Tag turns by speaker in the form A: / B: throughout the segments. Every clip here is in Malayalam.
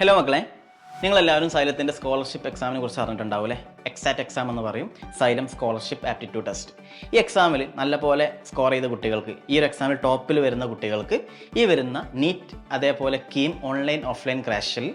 A: ഹലോ മക്കളെ, നിങ്ങളെല്ലാവരും സൈലത്തിൻ്റെ സ്കോളർഷിപ്പ് എക്സാമിനെ കുറിച്ച് അറിഞ്ഞിട്ടുണ്ടാവില്ലേ? എക്സാറ്റ് എക്സാം എന്ന് പറയും, സൈലം സ്കോളർഷിപ്പ് ആപ്റ്റിറ്റ്യൂഡ് ടെസ്റ്റ്. ഈ എക്സാമിൽ നല്ലപോലെ സ്കോർ ചെയ്ത കുട്ടികൾക്ക്, ഈ ഒരു എക്സാമിൽ ടോപ്പിൽ വരുന്ന കുട്ടികൾക്ക് ഈ വരുന്ന നീറ്റ് അതേപോലെ കീം ഓൺലൈൻ ഓഫ്ലൈൻ ക്രാഷിൽ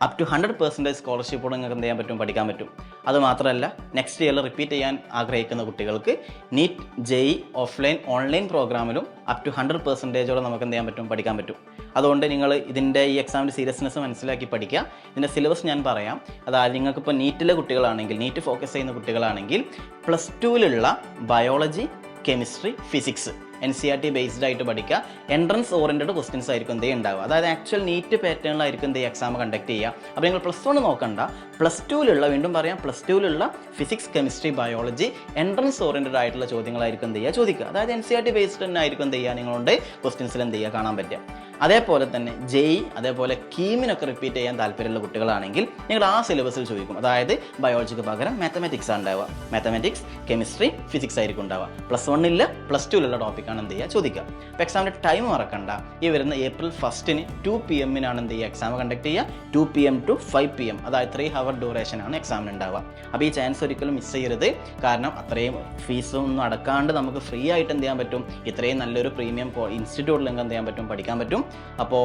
A: അപ് ടു 100% സ്കോളർഷിപ്പോട് നിങ്ങൾക്ക് എന്ത് ചെയ്യാൻ പറ്റും, പഠിക്കാൻ പറ്റും. അതുമാത്രമല്ല, നെക്സ്റ്റ് ഇയറിൽ റിപ്പീറ്റ് ചെയ്യാൻ ആഗ്രഹിക്കുന്ന കുട്ടികൾക്ക് നീറ്റ് JEE ഓഫ്ലൈൻ ഓൺലൈൻ പ്രോഗ്രാമിലും അപ് ടു 100%ഓടെ നമുക്ക് എന്ത് ചെയ്യാൻ പറ്റും, പഠിക്കാൻ പറ്റും. അതുകൊണ്ട് നിങ്ങൾ ഇതിൻ്റെ ഈ എക്സാമിൻ്റെ സീരിയസ്നെസ് മനസ്സിലാക്കി പഠിക്കുക. ഇതിൻ്റെ സിലബസ് ഞാൻ പറയാം. അതായത് നിങ്ങൾക്കിപ്പോൾ നീറ്റിലെ കുട്ടികളാണെങ്കിൽ, നീറ്റ് ഫോക്കസ് ചെയ്യുന്ന കുട്ടികളാണെങ്കിൽ +2ലുള്ള biology, chemistry, physics NCERT based ആയിട്ട് പഠിക്കുക. എൻട്രൻസ് ഓറിയൻറ്റഡ് ക്വസ്റ്റ്യൻസ് ആയിരിക്കും എന്ത് ഉണ്ടാവുക. അതായത് ആക്ച്വൽ നീറ്റ് പാറ്റേണിലായിരിക്കും എന്ത് എക്സാം കണ്ടക്ട് ചെയ്യുക. അപ്പോൾ നിങ്ങൾ +1 നോക്കണ്ട, +2ലുള്ള, വീണ്ടും പറയാം, +2ലുള്ള physics, chemistry, biology entrance oriented ആയിട്ടുള്ള ചോദ്യങ്ങളായിരിക്കും എന്ത് ചെയ്യുക, ചോദിക്കുക. അതായത് NCERT ബേസ്ഡ് തന്നെ ആയിരിക്കും എന്ത് ചെയ്യുക, നിങ്ങളുടെ ക്വസ്റ്റ്യൻസിൽ എന്ത് ചെയ്യുക, കാണാൻ പറ്റുക. അതേപോലെ തന്നെ JEE അതേപോലെ കീമിനൊക്കെ റിപ്പീറ്റ് ചെയ്യാൻ താല്പര്യമുള്ള കുട്ടികളാണെങ്കിൽ നിങ്ങൾ ആ സിലബസിൽ ചോദിക്കും. അതായത് ബയോളജിക്ക് പകരം മാത്തമാറ്റിക്സ് ആണ് ഉണ്ടാവുക. മാത്തമാറ്റിക്സ്, കെമിസ്ട്രി, ഫിസിക്സ് ആയിരിക്കും ഉണ്ടാവുക. +1ൽ +2ലുള്ള ടോപ്പിക്കാണ് എന്ത് ചെയ്യുക, ചോദിക്കുക. അപ്പോൾ എക്സാമിൻ്റെ ടൈം മറക്കണ്ട. ഈ വരുന്ന April 1 2 PM എന്ത് ചെയ്യുക, എക്സാം കണ്ടക്ട് ചെയ്യുക. 2 PM to 5 PM, അതായത് 3 hour ഡ്യൂറേഷനാണ് എക്സാമിന് ഉണ്ടാവുക. അപ്പോൾ ഈ ചാൻസ് ഒരിക്കലും മിസ് ചെയ്യരുത്. കാരണം അത്രയും ഫീസൊന്നും അടക്കാണ്ട് നമുക്ക് ഫ്രീ ആയിട്ട് എന്ത് ചെയ്യാൻ പറ്റും, ഇത്രയും നല്ലൊരു പ്രീമിയം ഇൻസ്റ്റിറ്റ്യൂട്ടിൽ എന്ത് ചെയ്യാൻ പറ്റും, പഠിക്കാൻ പറ്റും. അപ്പോൾ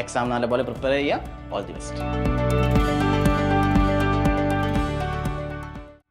A: എക്സാം നല്ലപോലെ പ്രിപ്പയർ ചെയ്യുക. All the best.